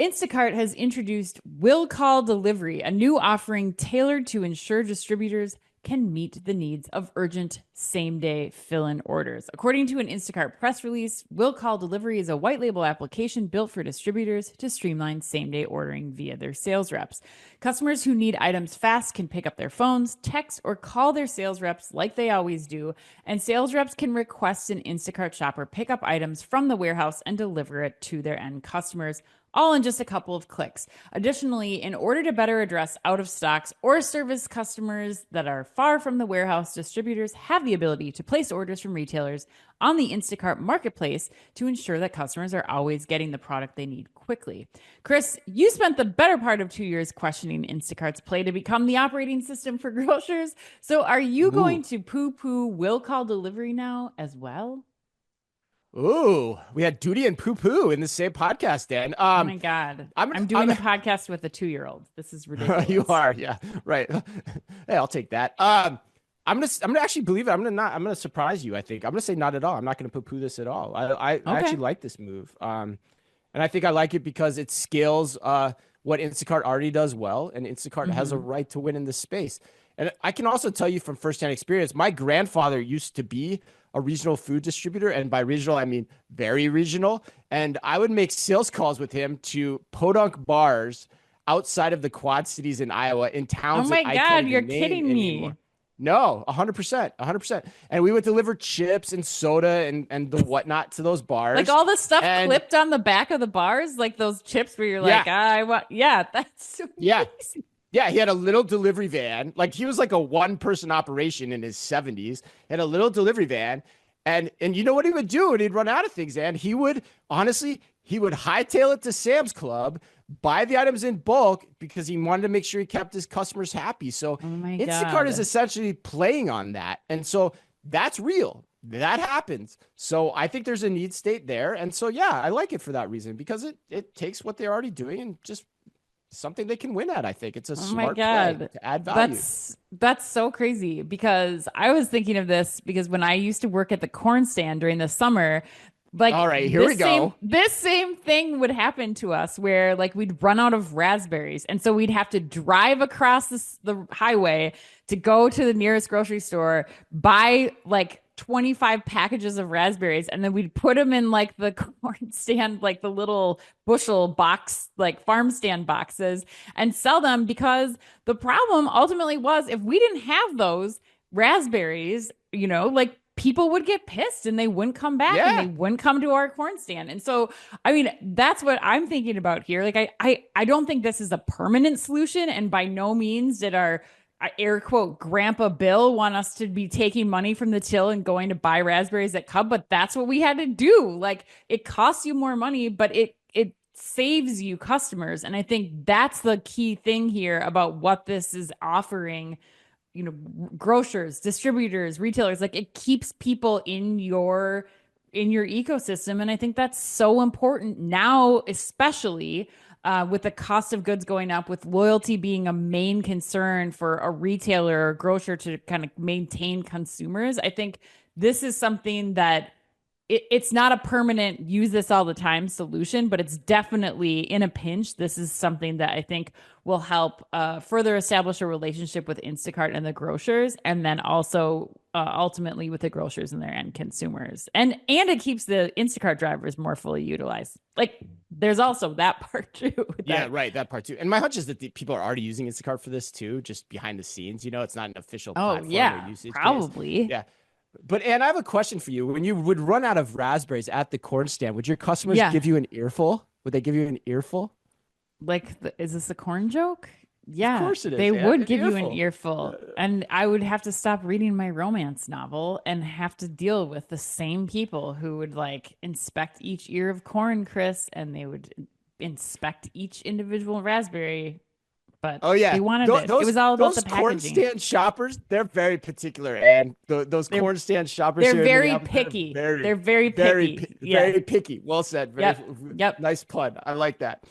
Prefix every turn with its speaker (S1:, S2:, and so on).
S1: Instacart has introduced Will Call Delivery, a new offering tailored to ensure distributors can meet the needs of urgent same-day fill-in orders. According to an Instacart press release, Will Call Delivery is a white label application built for distributors to streamline same-day ordering via their sales reps. Customers who need items fast can pick up their phones, text, or call their sales reps like they always do, and sales reps can request an Instacart shopper pick up items from the warehouse and deliver it to their end customers, all in just a couple of clicks. Additionally, in order to better address out of stocks or service customers that are far from the warehouse, distributors have the ability to place orders from retailers on the Instacart marketplace to ensure that customers are always getting the product they need quickly. Chris, you spent the better part of 2 years questioning Instacart's play to become the operating system for grocers. So are you going to poo-poo Will Call Delivery now as well?
S2: Ooh, we had duty and poo-poo in the same podcast, Dan.
S1: Oh my God. I'm doing a podcast with a 2-year-old. This is ridiculous.
S2: You are, yeah, right. Hey, I'll take that. I'm gonna actually believe it. I'm gonna surprise you. I think I'm gonna say not at all. I'm not gonna poo-poo this at all. I actually like this move. And I think I like it because it scales what Instacart already does well, and Instacart has a right to win in this space. And I can also tell you from firsthand experience, my grandfather used to be a regional food distributor. And by regional, I mean very regional. And I would make sales calls with him to podunk bars outside of the Quad Cities in Iowa, in towns.
S1: Oh my
S2: that I
S1: God,
S2: can't
S1: you're
S2: even name
S1: kidding me.
S2: anymore. No, 100%, 100%. And we would deliver chips and soda and the whatnot to those bars.
S1: Like all the stuff clipped on the back of the bars, like those chips where you're like, that's so amazing.
S2: Yeah, he had a little delivery van. Like he was like a one-person operation in his 70s. He had a little delivery van. And you know what he would do when he'd run out of things, and he would hightail it to Sam's Club, buy the items in bulk because he wanted to make sure he kept his customers happy. So Instacart is essentially playing on that. And so that's real. That happens. So I think there's a need state there. And so, yeah, I like it for that reason, because it takes what they're already doing and just something they can win at. I think it's a smart play to add value.
S1: That's so crazy, because I was thinking of this because when I used to work at the corn stand during the summer, like,
S2: all right, here we go.
S1: This same thing would happen to us where like we'd run out of raspberries. And so we'd have to drive across the highway to go to the nearest grocery store, buy like 25 packages of raspberries, and then we'd put them in like the corn stand, like the little bushel box, like farm stand boxes, and sell them, because the problem ultimately was if we didn't have those raspberries, like people would get pissed and they wouldn't come back and they wouldn't come to our corn stand. And so, I mean, that's what I'm thinking about here. Like, I don't think this is a permanent solution, and by no means did our air quote Grandpa Bill want us to be taking money from the till and going to buy raspberries at Cub, but that's what we had to do. Like, it costs you more money, but it saves you customers. And I think that's the key thing here about what this is offering, grocers, distributors, retailers. Like, it keeps people in your ecosystem. And I think that's so important now, especially with the cost of goods going up, with loyalty being a main concern for a retailer or grocer to kind of maintain consumers. I think this is something that it's not a permanent use this all the time solution, but it's definitely in a pinch. This is something that I think will help further establish a relationship with Instacart and the grocers, and then also ultimately with the grocers and their end consumers. And it keeps the Instacart drivers more fully utilized. Like, there's also that part too.
S2: Yeah, right. That part too. And my hunch is that people are already using Instacart for this too, just behind the scenes. It's not an official platform or usage
S1: probably.
S2: Yeah. But Anne, I have a question for you. When you would run out of raspberries at the corn stand, would your customers give you an earful? Would they give you an earful?
S1: Like, is this a corn joke? Yeah,
S2: of course it is.
S1: They would give you an earful. And I would have to stop reading my romance novel and have to deal with the same people who would like inspect each ear of corn, Chris, and they would inspect each individual raspberry. But they wanted it. It was all about the packaging.
S2: Corn stand shoppers, they're very particular, and those corn stand shoppers,
S1: they're very picky. They're very picky.
S2: Very picky. Well said. Nice pun. I like that.